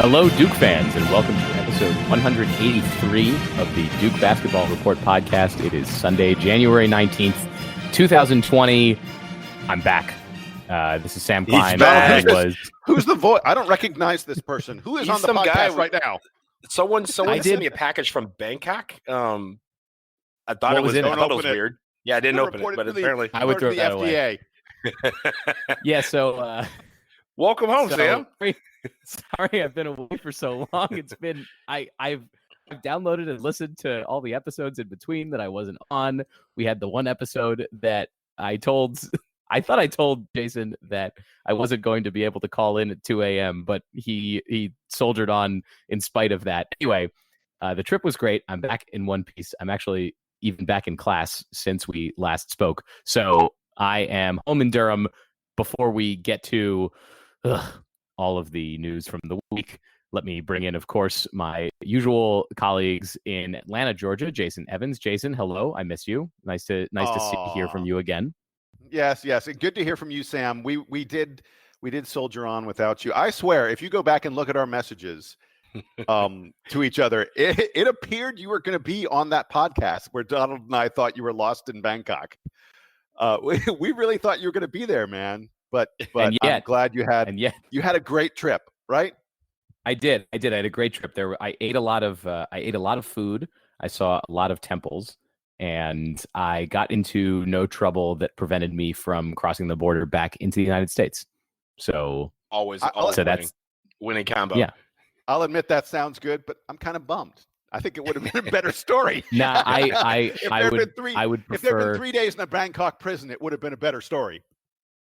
Hello, Duke fans, and welcome to episode 183 of the Duke Basketball Report podcast. It is Sunday, January 19th, 2020. I'm back. This is Sam Klein. Who's the voice? I don't recognize this person. Who is on the podcast right now? Someone sent me a package from Bangkok. I thought it was weird. Yeah, I didn't open it, but apparently I would throw the that FDA. Away. Yeah, so welcome home, Sam. Sorry, I've been away for so long. It's been I've downloaded and listened to all the episodes in between that I wasn't on. We had the one episode that I thought I told Jason that I wasn't going to be able to call in at 2 a.m., but he soldiered on in spite of that. Anyway, the trip was great. I'm back in one piece. I'm actually even back in class since we last spoke. So I am home in Durham. Before we get to all of the news from the week, let me bring in, of course, my usual colleagues in Atlanta, Georgia, Jason Evans. Jason, hello. I miss you. Nice to hear from you again. Yes. Good to hear from you, Sam. We did soldier on without you. I swear, if you go back and look at our messages to each other, it appeared you were going to be on that podcast where Donald and I thought you were lost in Bangkok. We really thought you were going to be there, man. But I'm glad you had a great trip, right? I did. I had a great trip there. I ate a lot of food. I saw a lot of temples, and I got into no trouble that prevented me from crossing the border back into the United States. So that's winning combo. Yeah, I'll admit that sounds good, but I'm kind of bummed. I think it would have been a better story. Nah, I would prefer. If there had been 3 days in a Bangkok prison, it would have been a better story.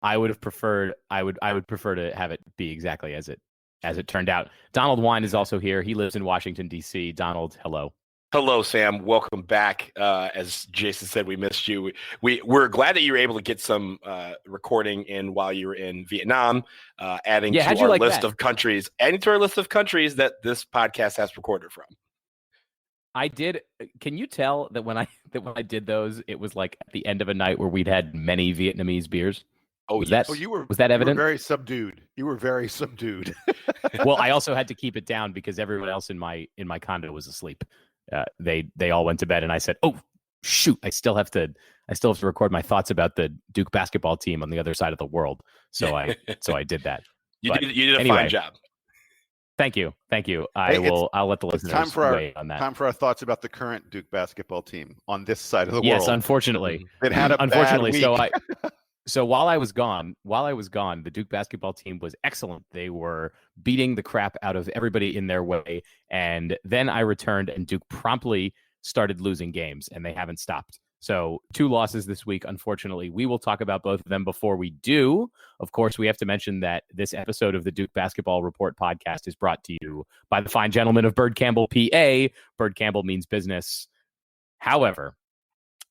I would prefer to have it be exactly as it turned out. Donald Wine is also here. He lives in Washington, D.C. Donald, hello. Hello, Sam. Welcome back. As Jason said, we missed you. We're glad that you were able to get some recording in while you were in Vietnam, adding to our list of countries that this podcast has recorded from. I did. Can you tell that when I did those, it was like at the end of a night where we'd had many Vietnamese beers? Was that evident? You were very subdued. Well, I also had to keep it down because everyone else in my condo was asleep. They all went to bed, and I said, "Oh, shoot! I still have to record my thoughts about the Duke basketball team on the other side of the world." So I did that. You did a fine job. Thank you. I'll let the listeners weigh on that. Time for our thoughts about the current Duke basketball team on this side of the world. Yes, unfortunately, it had a bad week. So while I was gone, the Duke basketball team was excellent. They were beating the crap out of everybody in their way. And then I returned, and Duke promptly started losing games, and they haven't stopped. So 2 losses this week, unfortunately. We will talk about both of them. Before we do, of course, we have to mention that this episode of the Duke Basketball Report podcast is brought to you by the fine gentlemen of Bird Campbell, PA. Bird Campbell means business. However,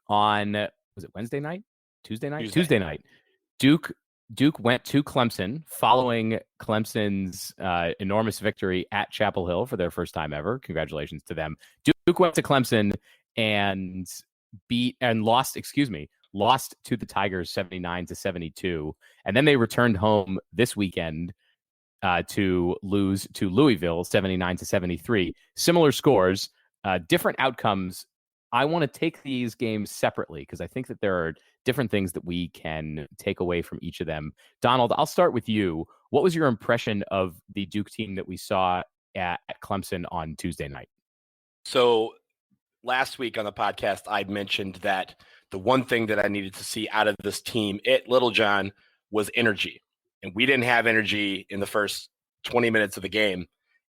was it Wednesday night? Tuesday night. Duke went to Clemson following Clemson's enormous victory at Chapel Hill for their first time ever. Congratulations to them. Duke went to Clemson and lost to the Tigers 79-72. And then they returned home this weekend to lose to Louisville 79-73. Similar scores, different outcomes. I want to take these games separately because I think that there are different things that we can take away from each of them. Donald, I'll start with you. What was your impression of the Duke team that we saw at Clemson on Tuesday night? So last week on the podcast, I mentioned that the one thing that I needed to see out of this team at Littlejohn was energy. And we didn't have energy in the first 20 minutes of the game,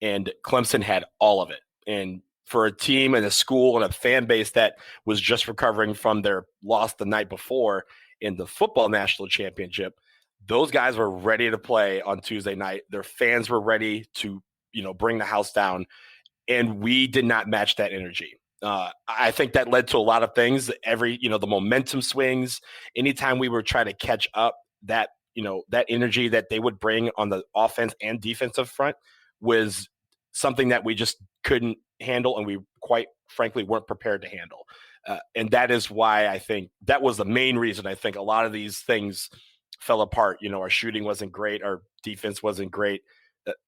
and Clemson had all of it. And for a team and a school and a fan base that was just recovering from their loss the night before in the football national championship, those guys were ready to play on Tuesday night. Their fans were ready to, bring the house down, and we did not match that energy. I think that led to a lot of things. The momentum swings, anytime we were trying to catch up, that energy that they would bring on the offense and defensive front was something that we just couldn't handle, and we quite frankly weren't prepared to handle. And that is why I think that was the main reason I think a lot of these things fell apart. Our shooting wasn't great. Our defense wasn't great.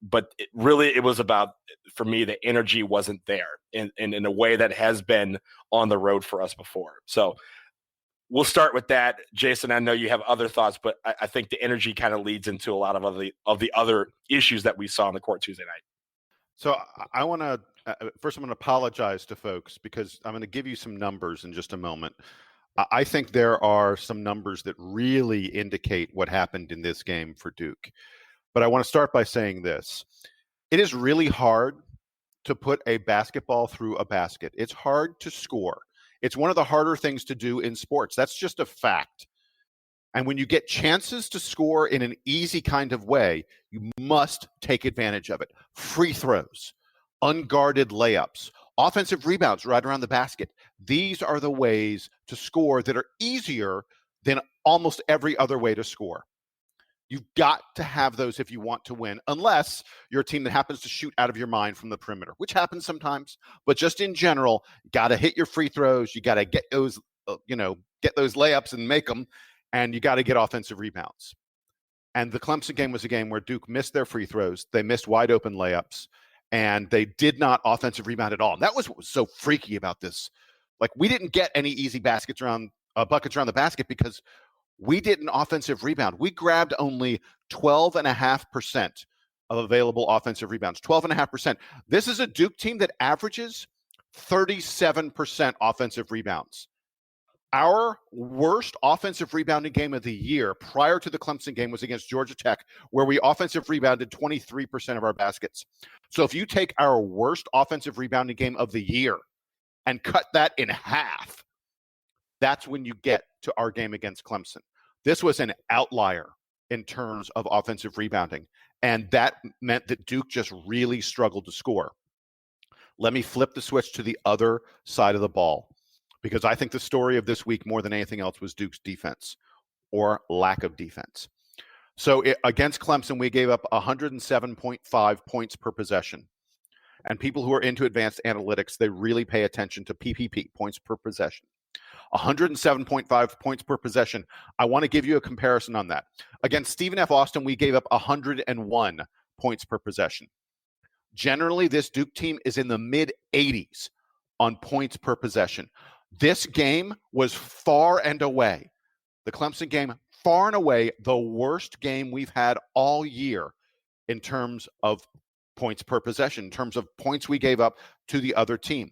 but it was about, for me, the energy wasn't there in a way that has been on the road for us before. So we'll start with that. Jason, I know you have other thoughts, but I think the energy kind of leads into a lot of the other issues that we saw on the court Tuesday night. So I want to first, I'm going to apologize to folks because I'm going to give you some numbers in just a moment. I think there are some numbers that really indicate what happened in this game for Duke. But I want to start by saying this. It is really hard to put a basketball through a basket. It's hard to score. It's one of the harder things to do in sports. That's just a fact. And when you get chances to score in an easy kind of way, you must take advantage of it. Free throws, unguarded layups, offensive rebounds right around the basket. These are the ways to score that are easier than almost every other way to score. You've got to have those if you want to win, unless you're a team that happens to shoot out of your mind from the perimeter, which happens sometimes. But just in general, you got to hit your free throws. You got to get those, get those layups and make them, and you got to get offensive rebounds. And the Clemson game was a game where Duke missed their free throws. They missed wide open layups, and they did not offensive rebound at all. And that was what was so freaky about this. Like, we didn't get any easy buckets around the basket because we didn't offensive rebound. We grabbed only 12.5% of available offensive rebounds. 12.5%. This is a Duke team that averages 37% offensive rebounds. Our worst offensive rebounding game of the year prior to the Clemson game was against Georgia Tech, where we offensive rebounded 23% of our baskets. So if you take our worst offensive rebounding game of the year and cut that in half, that's when you get to our game against Clemson. This was an outlier in terms of offensive rebounding, and that meant that Duke just really struggled to score. Let me flip the switch to the other side of the ball, because I think the story of this week more than anything else was Duke's defense or lack of defense. So against Clemson, we gave up 107.5 points per possession. And people who are into advanced analytics, they really pay attention to PPP, points per possession. 107.5 points per possession. I want to give you a comparison on that. Against Stephen F. Austin, we gave up 101 points per possession. Generally, this Duke team is in the mid-80s on points per possession. This game was far and away, the Clemson game, far and away the worst game we've had all year in terms of points per possession, in terms of points we gave up to the other team.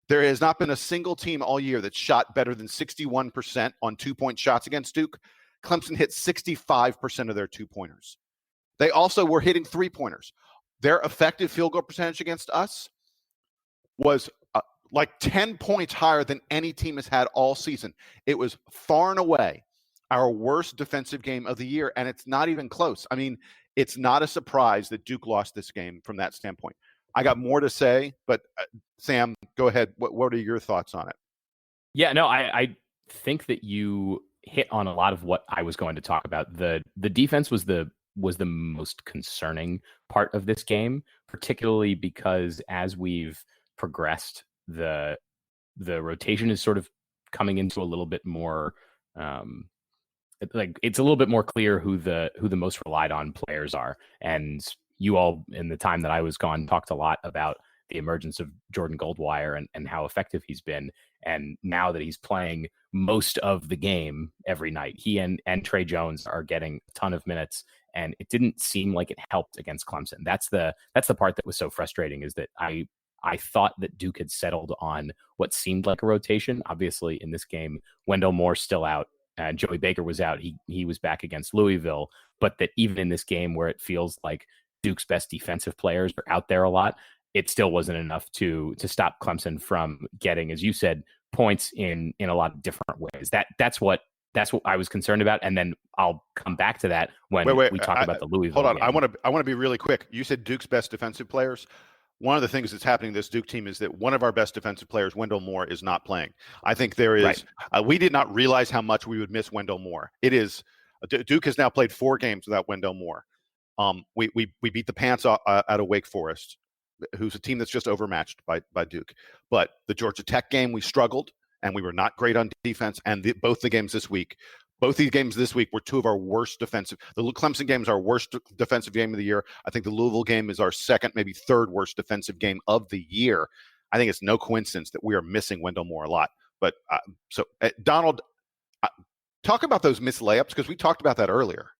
There has not been a single team all year that shot better than 61% on two-point shots against Duke. Clemson hit 65% of their two-pointers. They also were hitting three-pointers. Their effective field goal percentage against us was like 10 points higher than any team has had all season. It was far and away our worst defensive game of the year, and it's not even close. I mean, it's not a surprise that Duke lost this game from that standpoint. I got more to say, but Sam, go ahead. What are your thoughts on it? Yeah, no, I think that you hit on a lot of what I was going to talk about. The defense was the most concerning part of this game, particularly because as we've progressed, the rotation is sort of coming into a little bit more it's a little bit more clear who the most relied on players are. And you all, in the time that I was gone, talked a lot about the emergence of Jordan Goldwire and how effective he's been. And now that he's playing most of the game every night, he and Trey Jones are getting a ton of minutes. And it didn't seem like it helped against Clemson. That's the part that was so frustrating, is that I thought that Duke had settled on what seemed like a rotation. Obviously, in this game, Wendell Moore's still out. Joey Baker was out. He was back against Louisville. But that even in this game where it feels like Duke's best defensive players are out there a lot, it still wasn't enough to stop Clemson from getting, as you said, points in a lot of different ways. That's what I was concerned about. And then I'll come back to that when we talk about the Louisville Hold on. game. I want to be really quick. You said Duke's best defensive players. One of the things that's happening to this Duke team is that one of our best defensive players, Wendell Moore, is not playing. I think there is, right. We did not realize how much we would miss Wendell Moore. Duke has now played 4 games without Wendell Moore. We beat the pants out of Wake Forest, who's a team that's just overmatched by Duke. But the Georgia Tech game, we struggled, and we were not great on defense. And both the games this week, Both these games this week were two of our worst defensive. The Clemson game is our worst defensive game of the year. I think the Louisville game is our second, maybe third worst defensive game of the year. I think it's no coincidence that we are missing Wendell Moore a lot. But Donald, talk about those missed layups, because we talked about that earlier.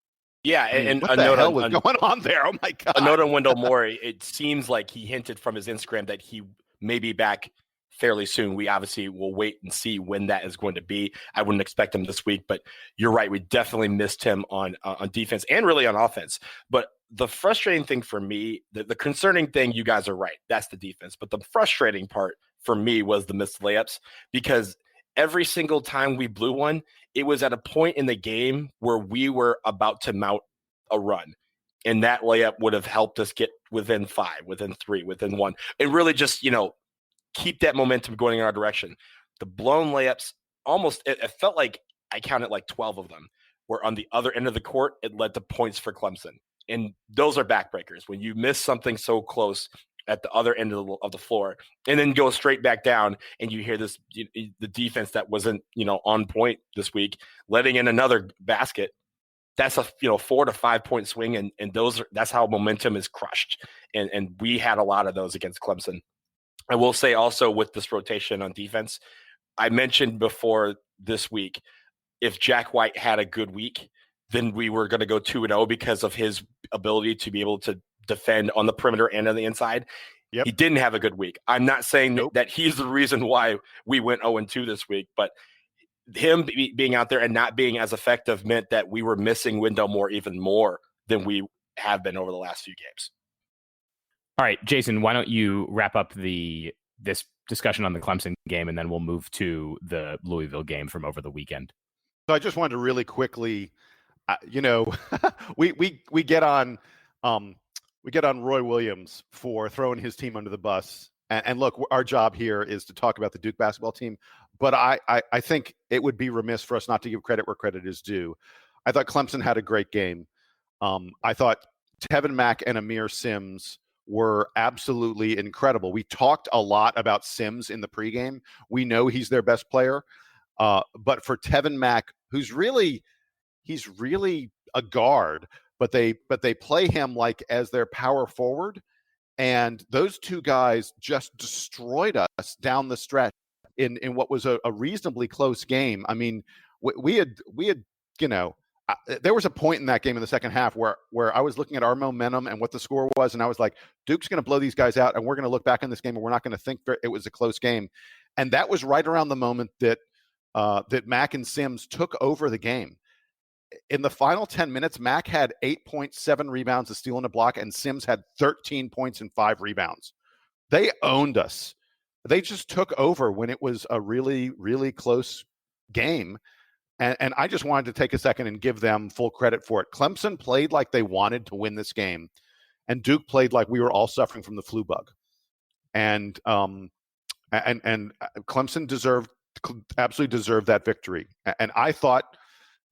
Yeah, and what the hell was going on there? Oh my God! A note on Wendell Moore. It seems like he hinted from his Instagram that he may be back fairly soon. We obviously will wait and see when that is going to be. I wouldn't expect him this week, but you're right. We definitely missed him on defense and really on offense. But the frustrating thing for me, the concerning thing, you guys are right. That's the defense. But the frustrating part for me was the missed layups, because every single time we blew one, it was at a point in the game where we were about to mount a run. And that layup would have helped us get within 5, within 3, within 1. And really just, keep that momentum going in our direction. The blown layups, almost, it felt like I counted like 12 of them, where on the other end of the court, it led to points for Clemson. And those are backbreakers. When you miss something so close at the other end of the floor and then go straight back down, and you hear this, the defense that wasn't, on point this week, letting in another basket, that's a 4 to 5 point swing. And that's how momentum is crushed. And we had a lot of those against Clemson. I will say also with this rotation on defense, I mentioned before this week, if Jack White had a good week, then we were going to go 2-0 because of his ability to be able to defend on the perimeter and on the inside. Yep. He didn't have a good week. I'm not saying that he's the reason why we went 0-2 this week, but him being out there and not being as effective meant that we were missing Wendell Moore even more than we have been over the last few games. All right, Jason, why don't you wrap up this discussion on the Clemson game, and then we'll move to the Louisville game from over the weekend. So I just wanted to really quickly, we get on Roy Williams for throwing his team under the bus. And look, our job here is to talk about the Duke basketball team, but I think it would be remiss for us not to give credit where credit is due. I thought Clemson had a great game. I thought Tevin Mack and Amir Sims were absolutely incredible. We talked a lot about Sims in the pregame. We know he's their best player. But for Tevin Mack, he's really a guard, but they play him like as their power forward. And those two guys just destroyed us down the stretch in what was a reasonably close game. I mean, we had there was a point in that game in the second half where I was looking at our momentum and what the score was, and I was like, Duke's going to blow these guys out, and we're going to look back on this game, and we're not going to think it was a close game. And that was right around the moment that Mack and Sims took over the game. In the final 10 minutes, Mack had 8.7 rebounds, a steal, and a block, and Sims had 13 points and 5 rebounds. They owned us. They just took over when it was a really, really close game. And I just wanted to take a second and give them full credit for it. Clemson played like they wanted to win this game, and Duke played like we were all suffering from the flu bug. And Clemson absolutely deserved that victory. And I thought,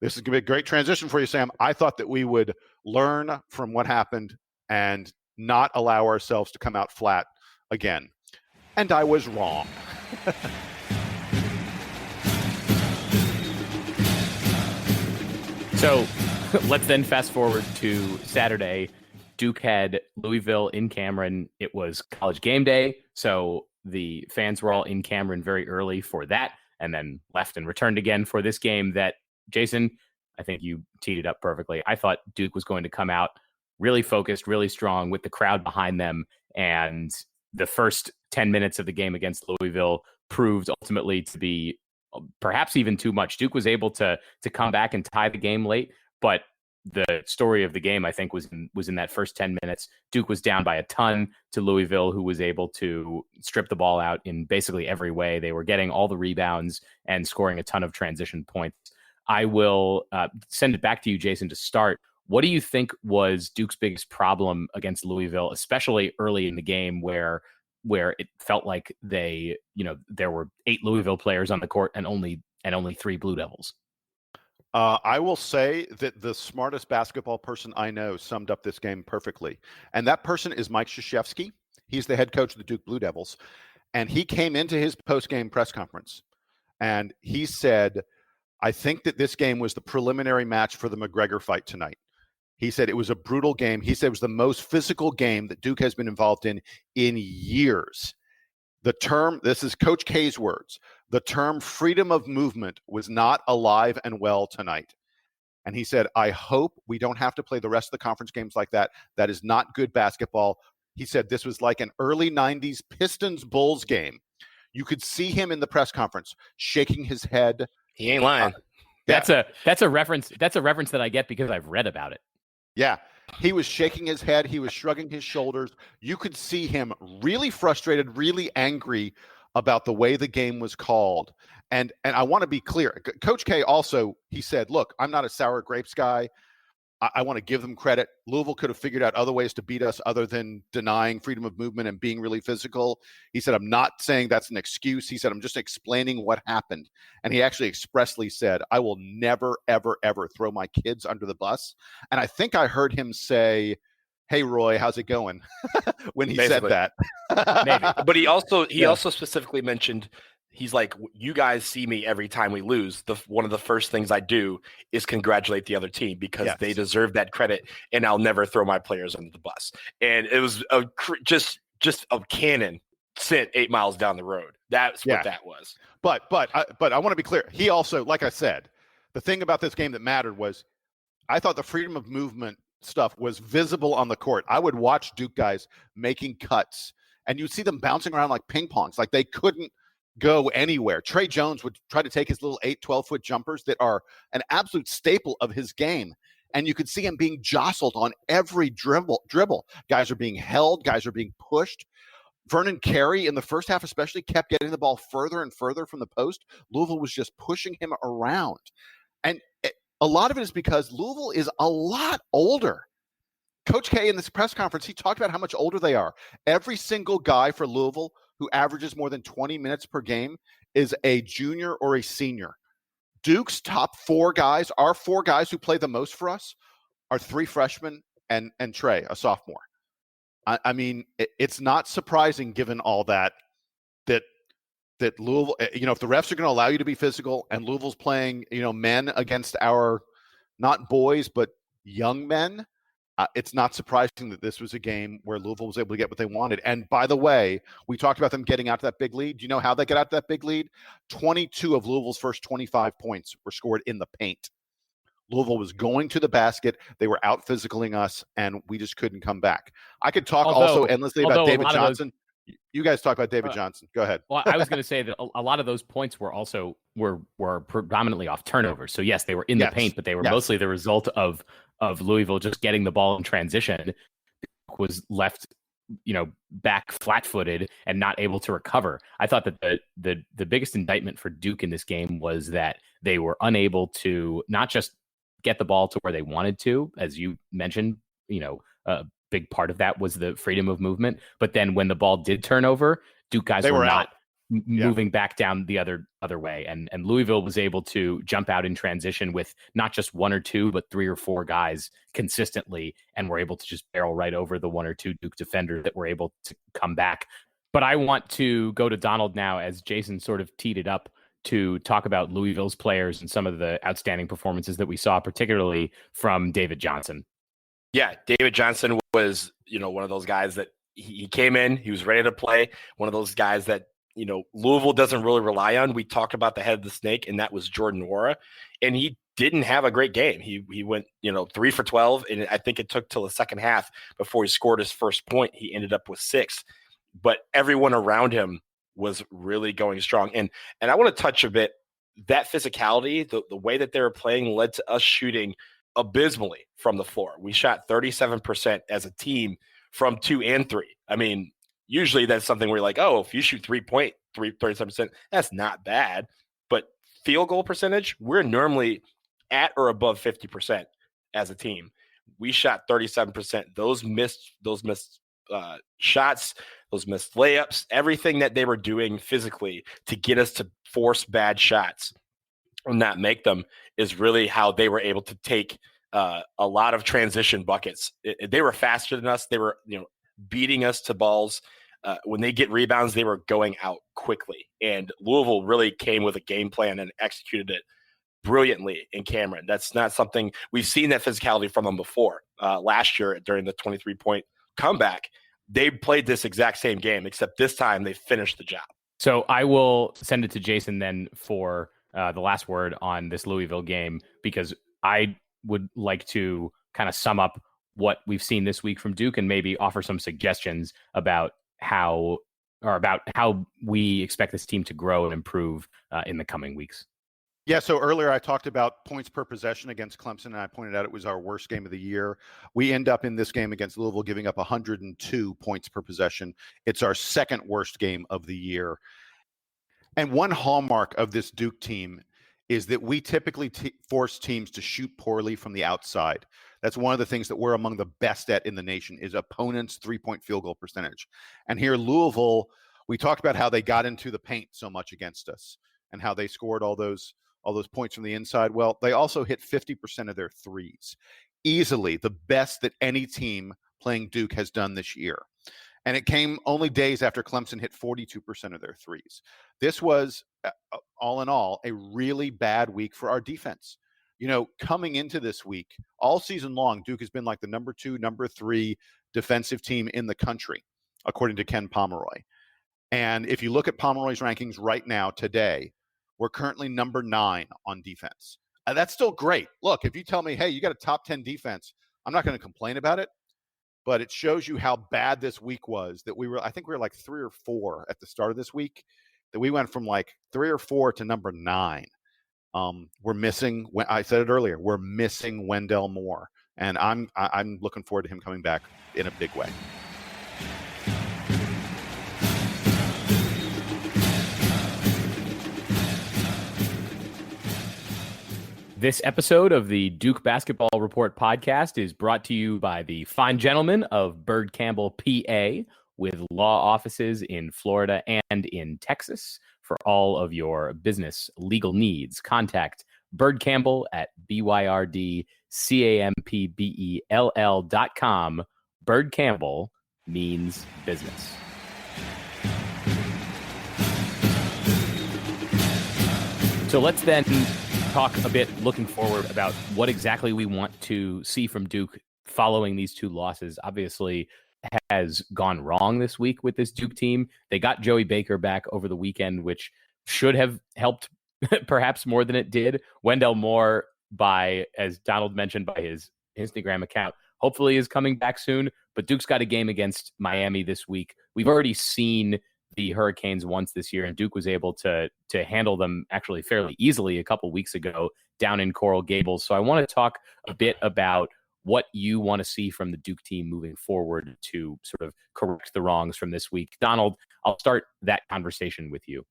this is going to be a great transition for you, Sam. I thought that we would learn from what happened and not allow ourselves to come out flat again. And I was wrong. So let's then fast forward to Saturday. Duke had Louisville in Cameron. It was college game day, so the fans were all in Cameron very early for that, and then left and returned again for this game that, Jason, I think you teed it up perfectly. I thought Duke was going to come out really focused, really strong with the crowd behind them, and the first 10 minutes of the game against Louisville proved ultimately to be perhaps even too much. Duke was able to come back and tie the game late, but the story of the game, I think, was in that first 10 minutes. Duke was down by a ton to Louisville, who was able to strip the ball out in basically every way. They were getting all the rebounds and scoring a ton of transition points. I will send it back to you, Jason, to start. What do you think was Duke's biggest problem against Louisville, especially early in the game where it felt like there were 8 Louisville players on the court and only 3 Blue Devils? I will say that the smartest basketball person I know summed up this game perfectly. And that person is Mike Krzyzewski. He's the head coach of the Duke Blue Devils. And he came into his post-game press conference and he said, I think that this game was the preliminary match for the McGregor fight tonight. He said it was a brutal game. He said it was the most physical game that Duke has been involved in years. The term, this is Coach K's words, the term freedom of movement was not alive and well tonight. And he said, I hope we don't have to play the rest of the conference games like that. That is not good basketball. He said this was like an early 90s Pistons-Bulls game. You could see him in the press conference shaking his head. He ain't lying. That's a reference. That's a reference that I get because I've read about it. Yeah. He was shaking his head. He was shrugging his shoulders. You could see him really frustrated, really angry about the way the game was called. And I want to be clear. Coach K also, he said, look, I'm not a sour grapes guy. I want to give them credit. Louisville could have figured out other ways to beat us other than denying freedom of movement and being really physical. He said, I'm not saying that's an excuse. He said, I'm just explaining what happened. And he actually expressly said, I will never, ever, ever throw my kids under the bus. And I think I heard him say, hey, Roy, how's it going? when he Basically. said that. Maybe. But he also specifically mentioned, he's like, you guys see me every time we lose. One of the first things I do is congratulate the other team because they deserve that credit, and I'll never throw my players under the bus. And it was just a cannon sent 8 miles down the road. That's what that was. But I want to be clear. He also, like I said, the thing about this game that mattered was I thought the freedom of movement stuff was visible on the court. I would watch Duke guys making cuts, and you'd see them bouncing around like ping pongs, like they couldn't go anywhere. Trey Jones would try to take his little 12-foot jumpers that are an absolute staple of his game. And you could see him being jostled on every dribble. Guys are being held. Guys are being pushed. Vernon Carey in the first half especially kept getting the ball further and further from the post. Louisville was just pushing him around. And a lot of it is because Louisville is a lot older. Coach K in this press conference, he talked about how much older they are. Every single guy for Louisville who averages more than 20 minutes per game is a junior or a senior. Duke's top 4 guys, our 4 guys who play the most for us, are 3 freshmen and Trey, a sophomore. I mean, it's not surprising given all that Louisville, if the refs are going to allow you to be physical and Louisville's playing, men against our, not boys, but young men, it's not surprising that this was a game where Louisville was able to get what they wanted. And by the way, we talked about them getting out to that big lead. Do you know how they got out to that big lead? 22 of Louisville's first 25 points were scored in the paint. Louisville was going to the basket. They were out physicaling us, and we just couldn't come back. I could talk also endlessly about David Johnson. You guys talk about David Johnson. Go ahead. Well, I was going to say that a lot of those points were also were predominantly off turnovers. So yes, they were in the paint, but they were mostly the result of Louisville just getting the ball in transition. Was left, back flat-footed and not able to recover. I thought that the biggest indictment for Duke in this game was that they were unable to not just get the ball to where they wanted to, as you mentioned. A big part of that was the freedom of movement. But then when the ball did turn over, Duke guys were not moving back down the other way. And Louisville was able to jump out in transition with not just 1 or 2, but 3 or 4 guys consistently, and were able to just barrel right over the 1 or 2 Duke defenders that were able to come back. But I want to go to Donald now, as Jason sort of teed it up, to talk about Louisville's players and some of the outstanding performances that we saw, particularly from David Johnson. Yeah, David Johnson was, one of those guys that he came in, he was ready to play. One of those guys that, Louisville doesn't really rely on. We talked about the head of the snake, and that was Jordan Nwora. And he didn't have a great game. He went, 3 for 12, and I think it took till the second half before he scored his first point. He ended up with 6. But everyone around him was really going strong. And I want to touch a bit, that physicality, the way that they were playing led to us shooting abysmally from the floor. We shot 37% as a team from 2 and 3. I mean, usually that's something where you're like, oh, if you shoot 37%, that's not bad. But field goal percentage, we're normally at or above 50% as a team. We shot 37%. Those missed shots, those missed layups, everything that they were doing physically to get us to force bad shots and not make them is really how they were able to take a lot of transition buckets. They were faster than us. They were, beating us to balls. When they get rebounds, they were going out quickly. And Louisville really came with a game plan and executed it brilliantly in Cameron. That's not something we've seen that physicality from them before. Last year during the 23-point comeback, they played this exact same game, except this time they finished the job. So I will send it to Jason then for the last word on this Louisville game, because I would like to kind of sum up what we've seen this week from Duke and maybe offer some suggestions about how we expect this team to grow and improve in the coming weeks. Yeah, so earlier I talked about points per possession against Clemson, and I pointed out it was our worst game of the year. We end up in this game against Louisville giving up 102 points per possession. It's our second worst game of the year. And one hallmark of this Duke team is that we typically force teams to shoot poorly from the outside. That's one of the things that we're among the best at in the nation, is opponents' three-point field goal percentage. And here, Louisville, we talked about how they got into the paint so much against us and how they scored all those points from the inside. Well, they also hit 50% of their threes. Easily the best that any team playing Duke has done this year. And it came only days after Clemson hit 42% of their threes. This was, all in all, a really bad week for our defense. You know, coming into this week, all season long, Duke has been like the number 2, number 3 defensive team in the country, according to Ken Pomeroy. And if you look at Pomeroy's rankings right now, today, we're currently number 9 on defense. That's still great. Look, if you tell me, hey, you got a top 10 defense, I'm not going to complain about it. But it shows you how bad this week was, that I think we were like 3 or 4 at the start of this week, that we went from like 3 or 4 to number 9. We're missing, I said it earlier, we're missing Wendell Moore. And I'm looking forward to him coming back in a big way. This episode of the Duke Basketball Report podcast is brought to you by the fine gentlemen of Bird Campbell, PA, with law offices in Florida and in Texas. For all of your business legal needs, contact Bird Campbell at BYRDCAMPBELL.com. Bird Campbell means business. So let's then talk a bit looking forward about what exactly we want to see from Duke following these 2 losses. Obviously has gone wrong this week with this Duke team. They got Joey Baker back over the weekend, which should have helped perhaps more than it did. Wendell Moore, as Donald mentioned, by his Instagram account, hopefully is coming back soon. But Duke's got a game against Miami this week. We've already seen the Hurricanes once this year, and Duke was able to handle them actually fairly easily a couple weeks ago down in Coral Gables. So I want to talk a bit about what you want to see from the Duke team moving forward to sort of correct the wrongs from this week. Donald, I'll start that conversation with you.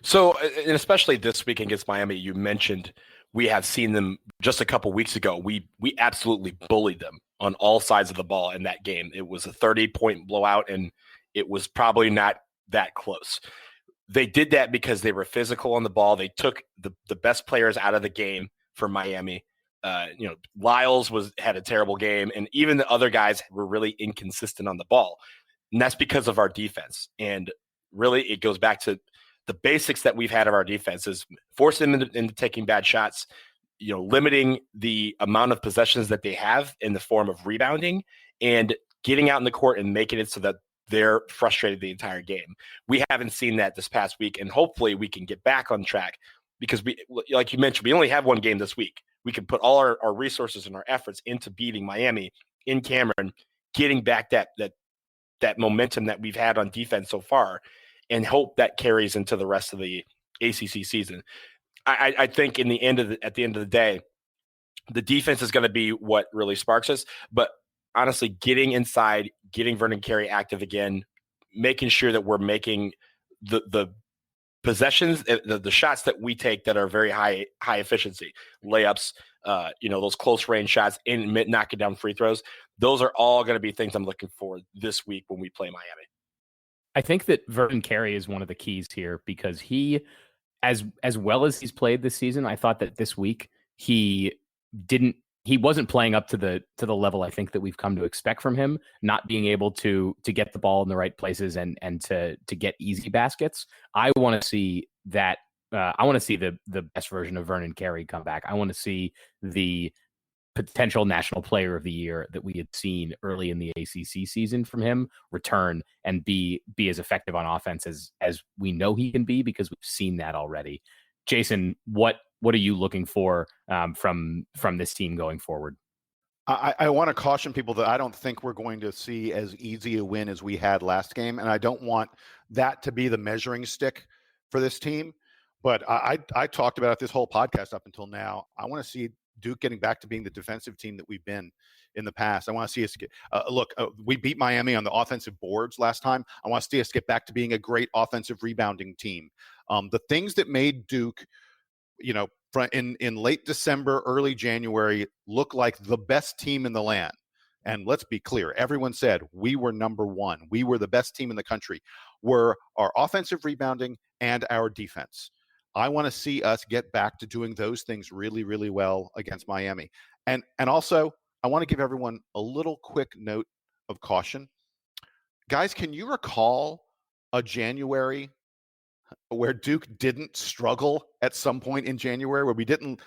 So, and especially this week against Miami, you mentioned we have seen them just a couple weeks ago. We absolutely bullied them on all sides of the ball in that game. It was a 30-point blowout, and it was probably not that close. They did that because they were physical on the ball. They took the best players out of the game for Miami. Lyles had a terrible game, and even the other guys were really inconsistent on the ball. And that's because of our defense. And really, it goes back to the basics that we've had of our defense is forcing them into taking bad shots, limiting the amount of possessions that they have in the form of rebounding, and getting out in the court and making it so that they're frustrated the entire game. We haven't seen that this past week, and hopefully we can get back on track because like you mentioned, we only have one game this week. We can put all our resources and our efforts into beating Miami in Cameron, getting back that momentum that we've had on defense so far, and hope that carries into the rest of the ACC season. I think at the end of the day, the defense is going to be what really sparks us. But honestly, getting inside, getting Vernon Carey active again, making sure that we're making the possessions, the shots that we take that are very high efficiency, layups, those close range shots, and knocking down free throws. Those are all going to be things I'm looking for this week when we play Miami. I think that Vernon Carey is one of the keys here because he, as well as he's played this season, I thought that this week he wasn't playing up to the level I think that we've come to expect from him, not being able to get the ball in the right places and to get easy baskets. I want to see that I want to see the best version of Vernon Carey come back. I want to see the potential national player of the year that we had seen early in the ACC season from him return and be as effective on offense as we know he can be, because we've seen that already. Jason, what are you looking for from this team going forward? I want to caution people that I don't think we're going to see as easy a win as we had last game, and I don't want that to be the measuring stick for this team. But I talked about it this whole podcast up until now. I want to see Duke getting back to being the defensive team that we've been in the past. I want to see us get we beat Miami on the offensive boards last time. I want to see us get back to being a great offensive rebounding team. The things that made Duke, in late December, early January, look like the best team in the land. And let's be clear, everyone said we were number one. We were the best team in the country, were our offensive rebounding and our defense. I want to see us get back to doing those things really, really well against Miami. And also, I want to give everyone a little quick note of caution. Guys, can you recall a January where Duke didn't struggle at some point in January, where we didn't,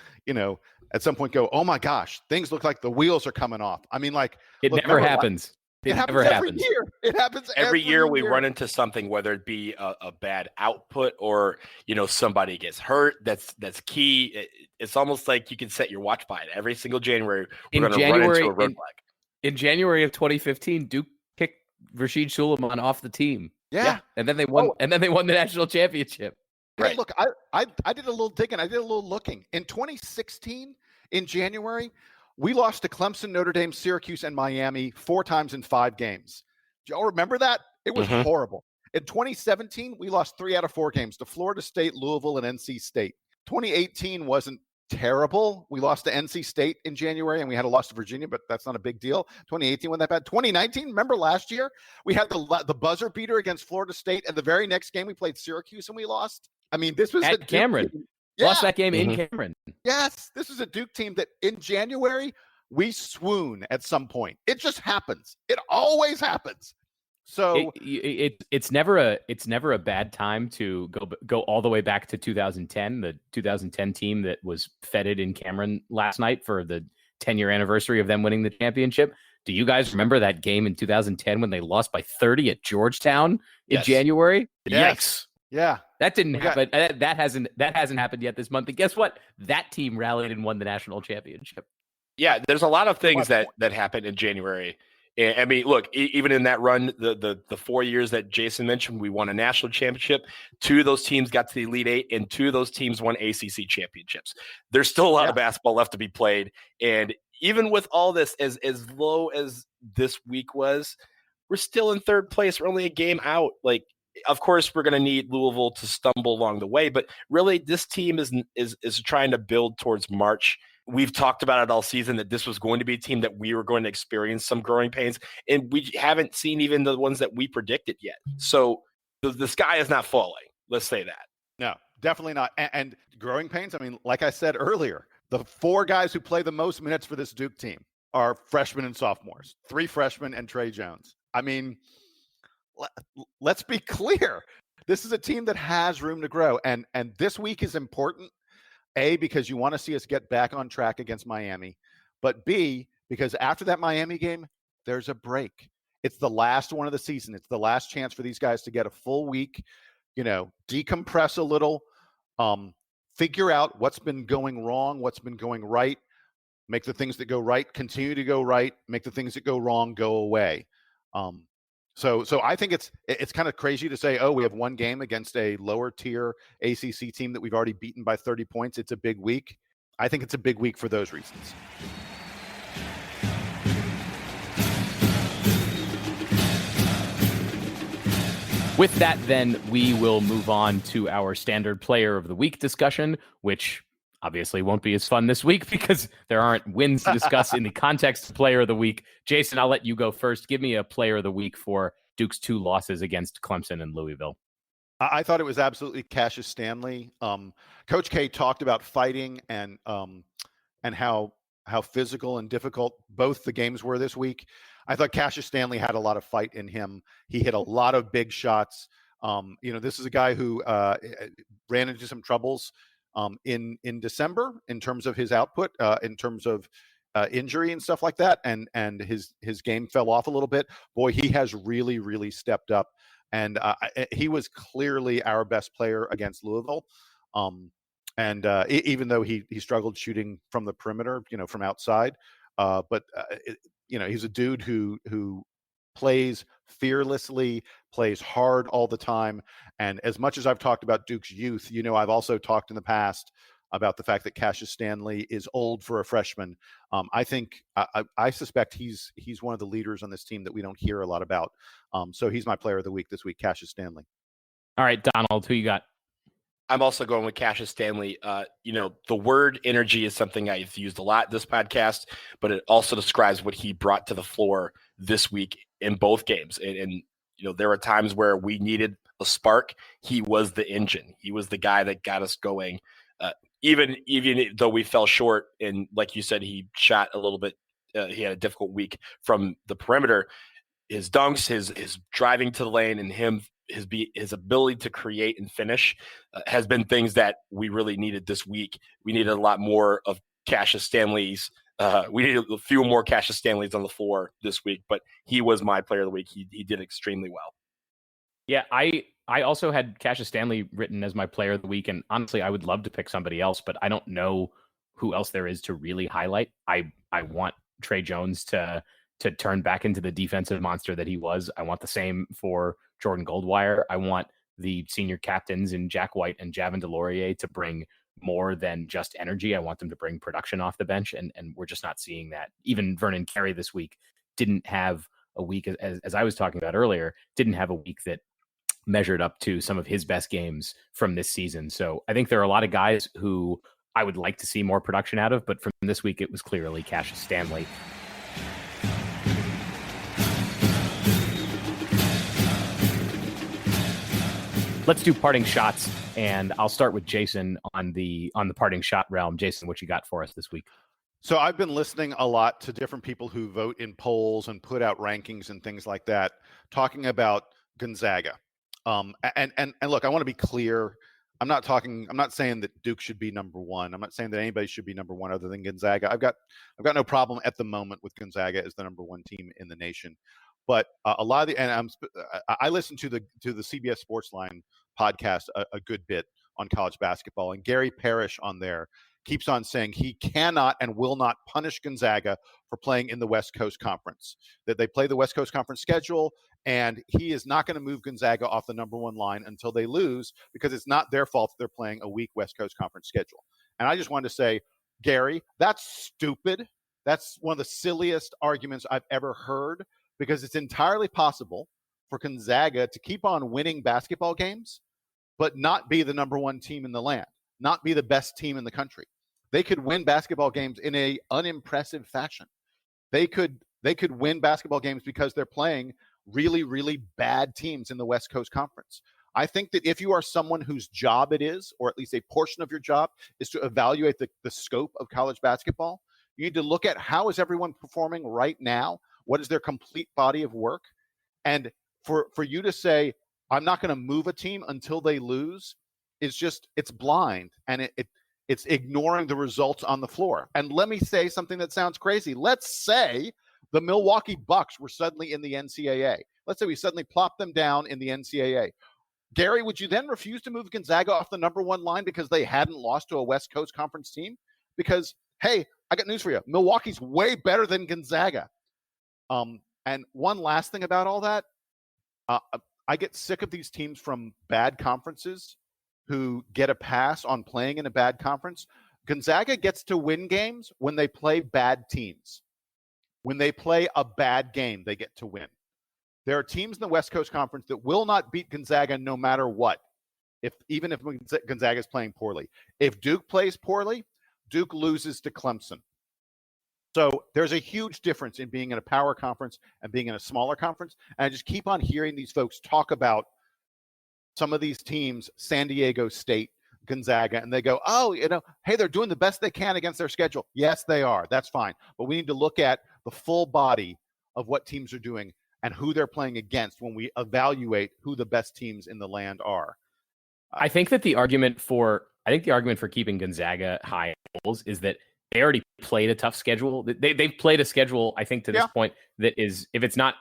at some point go, oh my gosh, things look like the wheels are coming off? I mean, it never happens. It happens every year. It happens every year. We run into something, whether it be a bad output or, somebody gets hurt. That's key. It's almost like you can set your watch by it. Every single January, we're going to run into a roadblock. In January of 2015, Duke kicked Rashid Suleiman off the team. Yeah. And then they won. And then they won the national championship. Hey, look, I did a little digging. I did a little looking. In 2016, in January, we lost to Clemson, Notre Dame, Syracuse, and Miami 4 times in 5 games. Do y'all remember that? It was horrible. In 2017, we lost 3 out of 4 games to Florida State, Louisville, and NC State. 2018 wasn't terrible. We lost to NC State in January, and we had a loss to Virginia, but that's not a big deal. 2018 wasn't that bad. 2019, remember last year? We had the buzzer beater against Florida State, and the very next game we played Syracuse, and we lost. I mean, this was at Cameron. Lost that game in Cameron. Yes, this is a Duke team that in January, we swoon at some point. It just happens. It always happens. So it's never a bad time to go all the way back to 2010, the 2010 team that was feted in Cameron last night for the 10-year anniversary of them winning the championship. Do you guys remember that game in 2010 when they lost by 30 at Georgetown in January? Yes. Yeah. That didn't happen. That hasn't happened yet this month. And guess what? That team rallied and won the national championship. Yeah, there's a lot of things that happened in January. I mean, look, even in that run, the 4 years that Jason mentioned, we won a national championship. 2 of those teams got to the Elite Eight, and 2 of those teams won ACC championships. There's still a lot of basketball left to be played. And even with all this, as low as this week was, we're still in 3rd place. We're only a game out. Like, of course, we're going to need Louisville to stumble along the way, but really, this team is trying to build towards March. We've talked about it all season that this was going to be a team that we were going to experience some growing pains, and we haven't seen even the ones that we predicted yet. So the sky is not falling. Let's say that. No, definitely not. And growing pains, I mean, like I said earlier, the 4 guys who play the most minutes for this Duke team are freshmen and sophomores, 3 freshmen and Trey Jones. I mean, let's be clear. This is a team that has room to grow. And this week is important, A, because you want to see us get back on track against Miami, but B, because after that Miami game, there's a break. It's the last one of the season. It's the last chance for these guys to get a full week, decompress a little, figure out what's been going wrong, what's been going right, make the things that go right continue to go right, make the things that go wrong go away. So I think it's kind of crazy to say, oh, we have 1 game against a lower tier ACC team that we've already beaten by 30 points. It's a big week. I think it's a big week for those reasons. With that, then, we will move on to our standard player of the week discussion, which obviously won't be as fun this week because there aren't wins to discuss in the context of player of the week. Jason, I'll let you go first. Give me a player of the week for Duke's 2 losses against Clemson and Louisville. I thought it was absolutely Cassius Stanley. Coach K talked about fighting and how physical and difficult both the games were this week. I thought Cassius Stanley had a lot of fight in him. He hit a lot of big shots. This is a guy who ran into some troubles in December in terms of his output, in terms of injury and stuff like that, and his game fell off a little bit. Boy, he has really, really stepped up, and he was clearly our best player against Louisville. Even though he struggled shooting from the perimeter, from outside, but he's a dude who plays fearlessly, plays hard all the time. And as much as I've talked about Duke's youth, I've also talked in the past about the fact that Cassius Stanley is old for a freshman. I suspect he's one of the leaders on this team that we don't hear a lot about. So he's my player of the week this week, Cassius Stanley. All right, Donald, who you got? I'm also going with Cassius Stanley. The word energy is something I've used a lot this podcast, but it also describes what he brought to the floor this week in both games. And there were times where we needed a spark. He was the engine. He was the guy that got us going. Even though we fell short, and like you said, he shot a little bit. He had a difficult week from the perimeter. His dunks, his driving to the lane, and his ability to create and finish has been things that we really needed this week. We needed a lot more of Cassius Stanley's. We needed a few more Cassius Stanleys on the floor this week, but he was my player of the week. He did extremely well. Yeah, I also had Cassius Stanley written as my player of the week, and honestly, I would love to pick somebody else, but I don't know who else there is to really highlight. I want Trey Jones to turn back into the defensive monster that he was. I want the same for Jordan Goldwire. I want the senior captains in Jack White and Javin DeLaurier to bring more than just energy. I want them to bring production off the bench, and we're just not seeing that. Even Vernon Carey this week didn't have a week, as I was talking about earlier, didn't have a week that measured up to some of his best games from this season. So I think there are a lot of guys who I would like to see more production out of, but from this week, it was clearly Cassius Stanley. Let's do parting shots, and I'll start with Jason on the parting shot realm. Jason, what you got for us this week? So I've been listening a lot to different people who vote in polls and put out rankings and things like that, talking about Gonzaga. And look, I want to be clear. I'm not saying that Duke should be number one. I'm not saying that anybody should be number one other than Gonzaga. I've got no problem at the moment with Gonzaga as the number one team in the nation. But a lot of I listen to the CBS Sportsline podcast a good bit on college basketball, and Gary Parrish on there keeps on saying he cannot and will not punish Gonzaga for playing in the West Coast Conference, that they play the West Coast Conference schedule, and he is not going to move Gonzaga off the number one line until they lose, because it's not their fault that they're playing a weak West Coast Conference schedule. And I just wanted to say, Gary, that's stupid. That's one of the silliest arguments I've ever heard, because it's entirely possible for Gonzaga to keep on winning basketball games, but not be the number one team in the land, not be the best team in the country. They could win basketball games in a unimpressive fashion. They could win basketball games because they're playing really, really bad teams in the West Coast Conference. I think that if you are someone whose job it is, or at least a portion of your job, is to evaluate the scope of college basketball, you need to look at how is everyone performing right now? What is their complete body of work? And for you to say, I'm not going to move a team until they lose, it's blind, and it's ignoring the results on the floor. And let me say something that sounds crazy. Let's say the Milwaukee Bucks were suddenly in the NCAA. Let's say we suddenly plopped them down in the NCAA. Gary, would you then refuse to move Gonzaga off the number one line because they hadn't lost to a West Coast Conference team? Because, hey, I got news for you. Milwaukee's way better than Gonzaga. And one last thing about all that, I get sick of these teams from bad conferences who get a pass on playing in a bad conference. Gonzaga gets to win games when they play bad teams. When they play a bad game, they get to win. There are teams in the West Coast Conference that will not beat Gonzaga no matter what, even if Gonzaga is playing poorly. If Duke plays poorly, Duke loses to Clemson. So there's a huge difference in being in a power conference and being in a smaller conference. And I just keep on hearing these folks talk about some of these teams, San Diego State, Gonzaga, and they go, oh, hey, they're doing the best they can against their schedule. Yes, they are. That's fine. But we need to look at the full body of what teams are doing. and who they're playing against when we evaluate who the best teams in the land are. I think the argument for keeping Gonzaga high is that they already played a tough schedule. They've played a schedule, I think, to this point that is, if it's not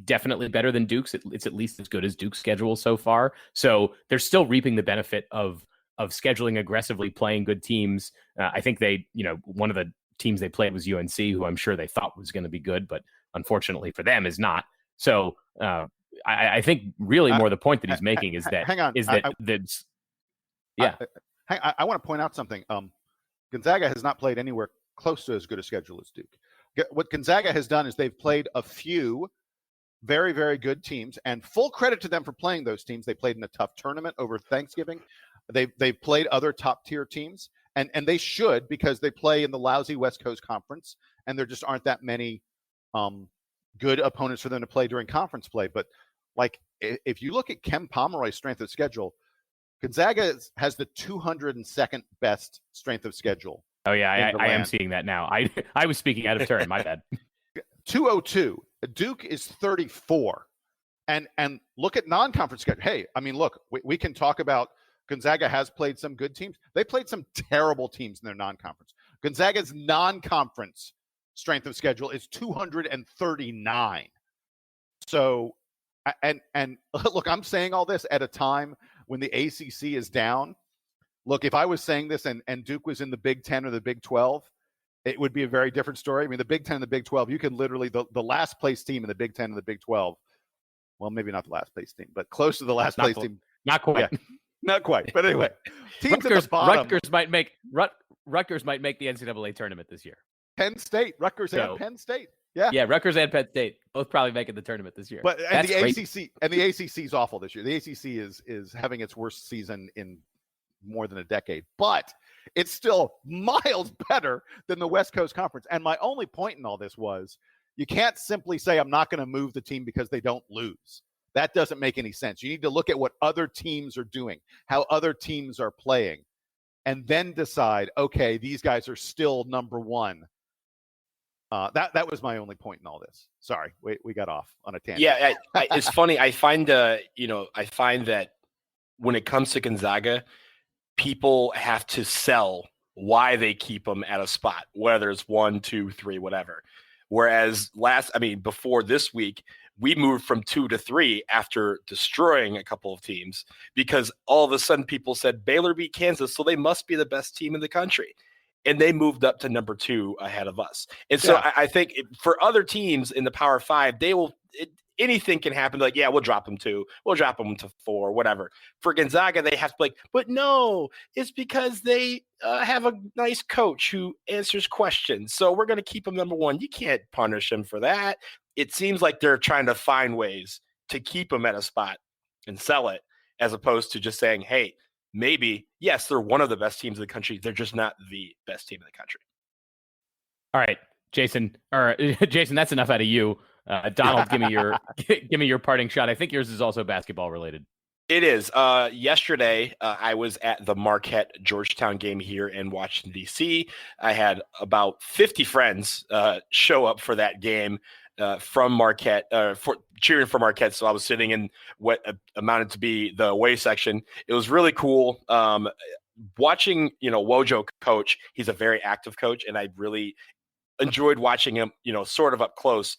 definitely better than Duke's, it's at least as good as Duke's schedule so far. So they're still reaping the benefit of scheduling aggressively, playing good teams. I think one of the teams they played was UNC, who I'm sure they thought was going to be good, but unfortunately for them is not. So I think really more the point that he's making is that I want to point out something. Gonzaga has not played anywhere close to as good a schedule as Duke. What Gonzaga has done is they've played a few very, very good teams, and full credit to them for playing those teams. They played in a tough tournament over Thanksgiving. They've played other top tier teams, and they should, because they play in the lousy West Coast Conference, and there just aren't that many good opponents for them to play during conference play. But like, if you look at Ken Pomeroy's strength of schedule, Gonzaga has the 202nd best strength of schedule. Oh yeah, I am seeing that now. I was speaking out of turn. My bad. 202. Duke is 34. And look at non-conference schedule. Hey, I mean, look, we can talk about Gonzaga has played some good teams. They played some terrible teams in their non-conference. Gonzaga's non-conference strength of schedule is 239. So, and look, I'm saying all this at a time when the ACC is down. Look, if I was saying this and Duke was in the Big 10 or the Big 12, it would be a very different story. I mean, the Big 10 and the Big 12, you can literally, the last place team in the Big 10 and the Big 12, well, maybe not the last place team, but close to the last place team. Not quite. Yeah, not quite. But anyway, teams Rutgers, at the bottom. Rutgers might make the NCAA tournament this year. Penn State, Rutgers and Penn State. Yeah, Rutgers and Penn State both probably making the tournament this year. But the ACC is awful this year. The ACC is having its worst season in more than a decade, but it's still miles better than the West Coast Conference. And my only point in all this was, you can't simply say I'm not going to move the team because they don't lose. That doesn't make any sense. You need to look at what other teams are doing, how other teams are playing, and then decide, okay, these guys are still number one. That was my only point in all this. Sorry, we got off on a tangent. Yeah, it's funny. I find that when it comes to Gonzaga, people have to sell why they keep them at a spot, whether it's 1, 2, 3, whatever. Whereas before this week, we moved from 2 to 3 after destroying a couple of teams, because all of a sudden people said Baylor beat Kansas, so they must be the best team in the country. And they moved up to number 2 ahead of us. And so I think for other teams in the Power 5, anything can happen. Like, yeah, we'll drop them 2. We'll drop them to 4, whatever. For Gonzaga, they have to be like, but no, it's because they have a nice coach who answers questions. So we're going to keep them number 1. You can't punish them for that. It seems like they're trying to find ways to keep them at a spot and sell it, as opposed to just saying, hey, maybe, yes, they're one of the best teams in the country. They're just not the best team in the country. All right, Jason, that's enough out of you. Donald, give me your parting shot. I think yours is also basketball related. It is. Yesterday, I was at the Marquette Georgetown game here in Washington, D.C. I had about 50 friends show up for that game from Marquette, for cheering for Marquette. So I was sitting in what amounted to be the away section. It was really cool. Watching, Wojo coach. He's a very active coach, and I really enjoyed watching him, sort of up close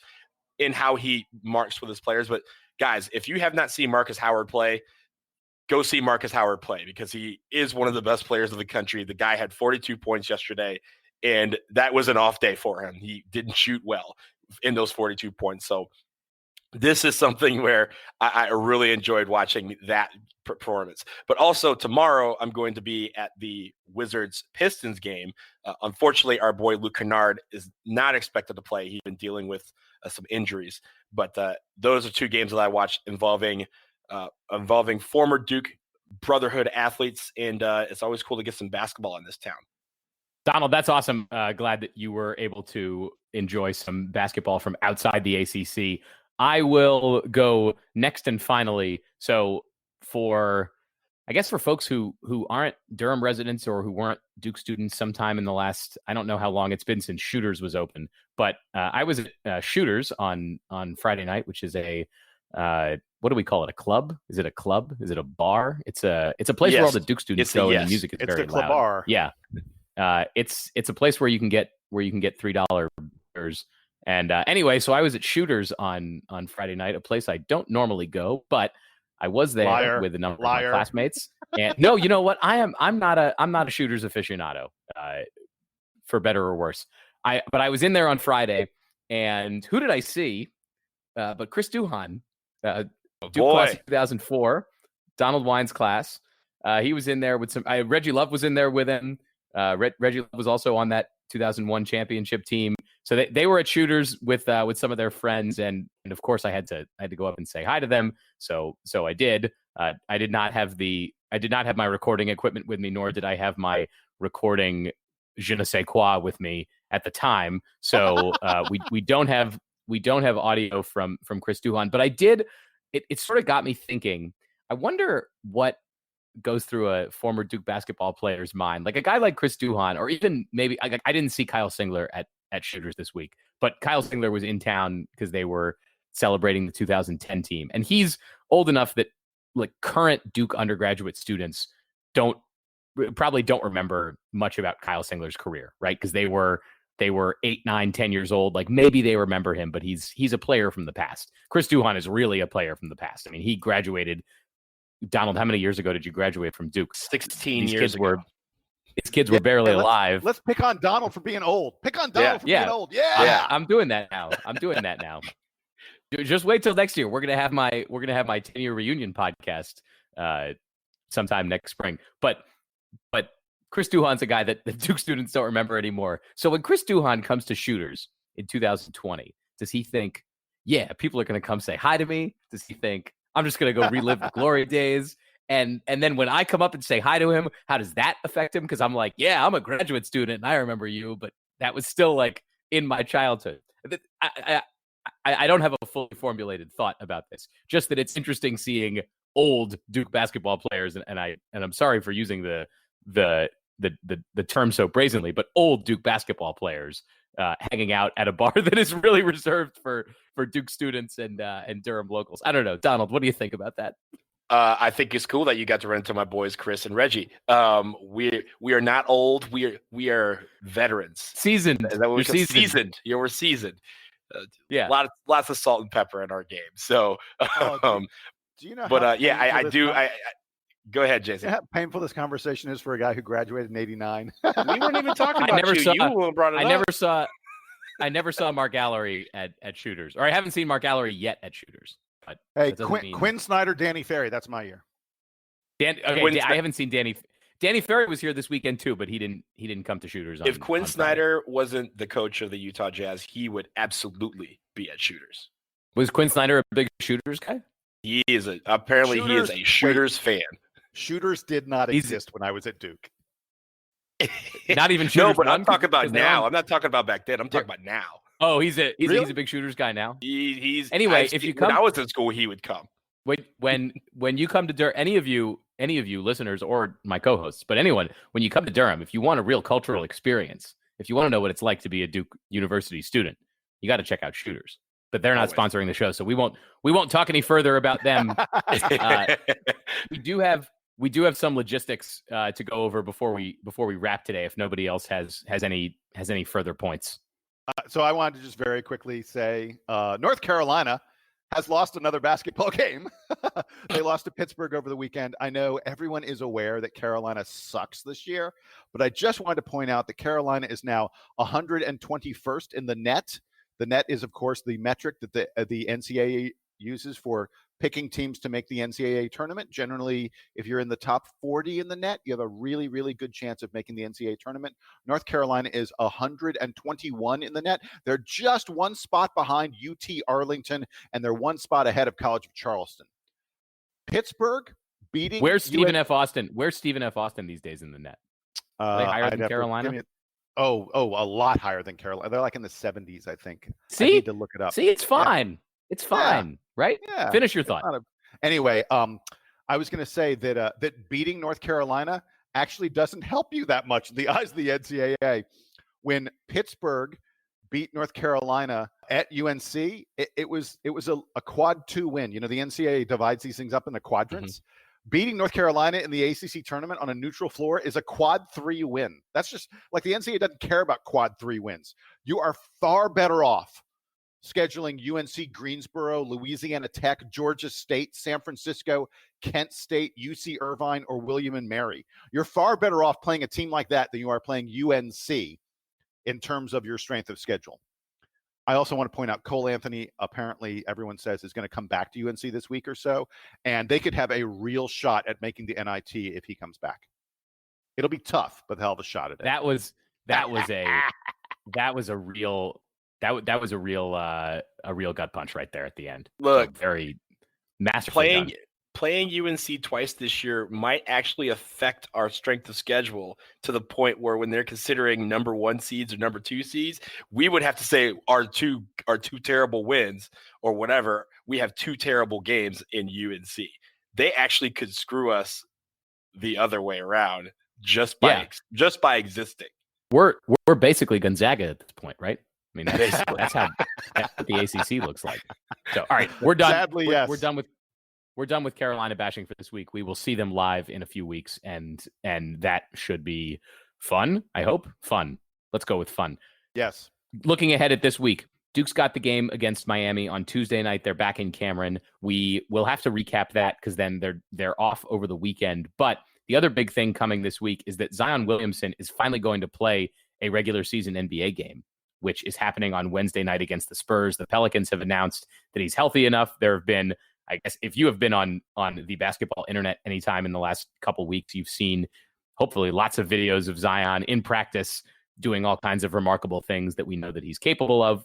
in how he marks with his players. But guys, if you have not seen Marcus Howard play, go see Marcus Howard play, because he is one of the best players of the country. The guy had 42 points yesterday, and that was an off day for him. He didn't shoot well in those 42 points. So this is something where I really enjoyed watching that performance. But also tomorrow, I'm going to be at the Wizards-Pistons game. Unfortunately, our boy Luke Kennard is not expected to play. He's been dealing with some injuries. But those are 2 games that I watched involving former Duke Brotherhood athletes, and it's always cool to get some basketball in this town. Donald, that's awesome. Glad that you were able to enjoy some basketball from outside the ACC. I will go next and finally. So for I guess for folks who aren't Durham residents or who weren't Duke students sometime in the last, I don't know how long it's been since Shooters was open, but I was at Shooters on Friday night, which is a what do we call it? A club? Is it a club? Is it a bar? It's a place where all the Duke students go, and the music is very loud. Bar. Yeah, it's a place where you can get $3 beers. And anyway, so I was at Shooters on Friday night, a place I don't normally go, but I was there with a number of my classmates. And no, you know what? I'm not a Shooters aficionado, for better or worse. But I was in there on Friday, and who did I see? But Chris Duhon, Duke class 2004, Donald Wine's class. He was in there with some. Reggie Love was in there with him. Reggie Love was also on that 2001 championship team. So they were at Shooters with some of their friends, and of course I had to go up and say hi to them. So I did. I did not have my recording equipment with me, nor did I have my recording je ne sais quoi with me at the time. So we don't have audio from Chris Duhon, but I did. It sort of got me thinking. I wonder what goes through a former Duke basketball player's mind, like a guy like Chris Duhon, or even maybe I didn't see Kyle Singler at Shooters this week, but Kyle Singler was in town because they were celebrating the 2010 team, and he's old enough that like current Duke undergraduate students probably don't remember much about Kyle Singler's career, right? Because they were 8, 9, 10 years old. Like maybe they remember him, but he's a player from the past. Chris Duhon is really a player from the past. I mean, he graduated. Donald, how many years ago did you graduate from Duke? 16 years ago. His kids were barely alive. Let's pick on Donald for being old. Pick on Donald for being old. Yeah. I'm doing that now. Just wait till next year. We're gonna have my 10-year reunion podcast sometime next spring. But Chris Duhon's a guy that the Duke students don't remember anymore. So when Chris Duhon comes to Shooters in 2020, does he think, yeah, people are gonna come say hi to me? Does he think I'm just gonna go relive the glory days? And then when I come up and say hi to him, how does that affect him? Because I'm like, yeah, I'm a graduate student and I remember you, but that was still like in my childhood. I don't have a fully formulated thought about this. Just that it's interesting seeing old Duke basketball players, and I'm sorry for using the term so brazenly, but old Duke basketball players hanging out at a bar that is really reserved for Duke students and Durham locals. I don't know, Donald, what do you think about that? I think it's cool that you got to run into my boys, Chris and Reggie. We are not old. We are veterans. Seasoned. Is that what we're seasoned? Yeah, we're seasoned. Yeah. Lots of salt and pepper in our game. So, do you know? But I do. Go ahead, Jason. How painful this conversation is for a guy who graduated in '89. We weren't even talking about you. You brought it up. I never saw Mark Gallery at Shooters, or I haven't seen Mark Gallery yet at Shooters. But hey, Quinn Snyder, Danny Ferry. That's my year. I haven't seen Danny. Danny Ferry was here this weekend too, but he didn't come to Shooters. If Quinn Snyder wasn't the coach of the Utah Jazz, he would absolutely be at Shooters. Was Quinn Snyder a big Shooters guy? He is a Shooters fan. Shooters did not exist when I was at Duke. Not even Shooters. No, but I'm talking about now. I'm not talking about back then. I'm talking about now. Oh, he's a big Shooters guy now. He's anyway. If you come, when I was in school, he would come. When you come to Durham, any of you listeners or my co-hosts, but anyone, when you come to Durham, if you want a real cultural experience, if you want to know what it's like to be a Duke University student, you got to check out Shooters. But they're not sponsoring the show, so we won't talk any further about them. We do have some logistics to go over before we wrap today. If nobody else has any further points. So I wanted to just very quickly say North Carolina has lost another basketball game. They lost to Pittsburgh over the weekend. I know everyone is aware that Carolina sucks this year, but I just wanted to point out that Carolina is now 121st in the net. The net is, of course, the metric that the NCAA uses for picking teams to make the NCAA tournament. Generally, if you're in the top 40 in the net, you have a really, really good chance of making the NCAA tournament. North Carolina is 121 in the net. They're just one spot behind UT Arlington, and they're one spot ahead of College of Charleston. Pittsburgh beating. Where's Stephen F. Austin? Where's Stephen F. Austin these days in the net? Are they higher than Carolina? A lot higher than Carolina. They're like in the 70s, I think. See, I need to look it up. See, it's fine. Yeah. It's fine, right? Yeah. Finish your thought. Anyway, I was going to say that that beating North Carolina actually doesn't help you that much in the eyes of the NCAA. When Pittsburgh beat North Carolina at UNC, it was a quad 2 win. You know, the NCAA divides these things up into quadrants. Mm-hmm. Beating North Carolina in the ACC tournament on a neutral floor is a quad 3 win. That's just like the NCAA doesn't care about quad 3 wins. You are far better off scheduling UNC Greensboro, Louisiana Tech, Georgia State, San Francisco, Kent State, UC Irvine, or William and Mary. You're far better off playing a team like that than you are playing UNC in terms of your strength of schedule. I also want to point out Cole Anthony, apparently everyone says, is going to come back to UNC this week or so, and they could have a real shot at making the NIT if he comes back. It'll be tough, but they'll have a shot at it. That was a real gut punch right there at the end. Look, so very masterfully done. Playing UNC twice this year might actually affect our strength of schedule to the point where when they're considering number 1 seeds or number 2 seeds, we would have to say our two terrible wins or whatever. We have 2 terrible games in UNC. They actually could screw us the other way around just by existing. We're basically Gonzaga at this point, right? I mean, that's what the ACC looks like. So, all right, we're done. Sadly, yes. We're done with Carolina bashing for this week. We will see them live in a few weeks, and that should be fun. I hope fun. Let's go with fun. Yes. Looking ahead at this week, Duke's got the game against Miami on Tuesday night. They're back in Cameron. We will have to recap that because then they're off over the weekend. But the other big thing coming this week is that Zion Williamson is finally going to play a regular season NBA game, which is happening on Wednesday night against the Spurs. The Pelicans have announced that he's healthy enough. There have been, I guess, if you have been on the basketball internet anytime in the last couple weeks, you've seen hopefully lots of videos of Zion in practice doing all kinds of remarkable things that we know that he's capable of.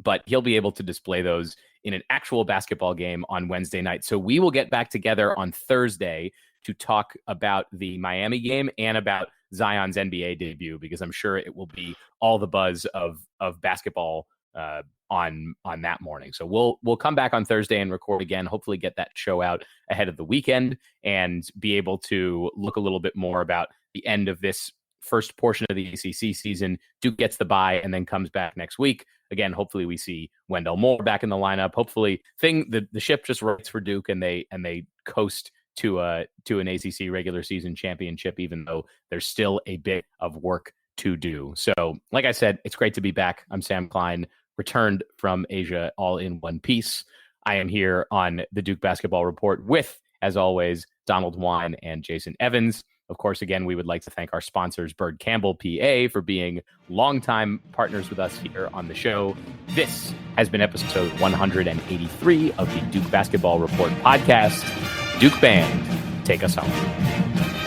But he'll be able to display those in an actual basketball game on Wednesday night. So we will get back together on Thursday to talk about the Miami game and about Zion's NBA debut, because I'm sure it will be all the buzz of basketball on that morning. So we'll come back on Thursday and record again, hopefully get that show out ahead of the weekend and be able to look a little bit more about the end of this first portion of the ACC season. Duke gets the bye and then comes back next week. Again, hopefully we see Wendell Moore back in the lineup. Hopefully the ship just rights for Duke and they coast to an ACC regular season championship, even though there's still a bit of work to do. So like I said, it's great to be back. I'm Sam Klein, returned from Asia all in one piece. I am here on the Duke Basketball Report with, as always, Donald Wine and Jason Evans. Of course, again, we would like to thank our sponsors, Bird Campbell PA, for being longtime partners with us here on the show. This has been episode 183 of the Duke Basketball Report podcast. Duke Band, take us home.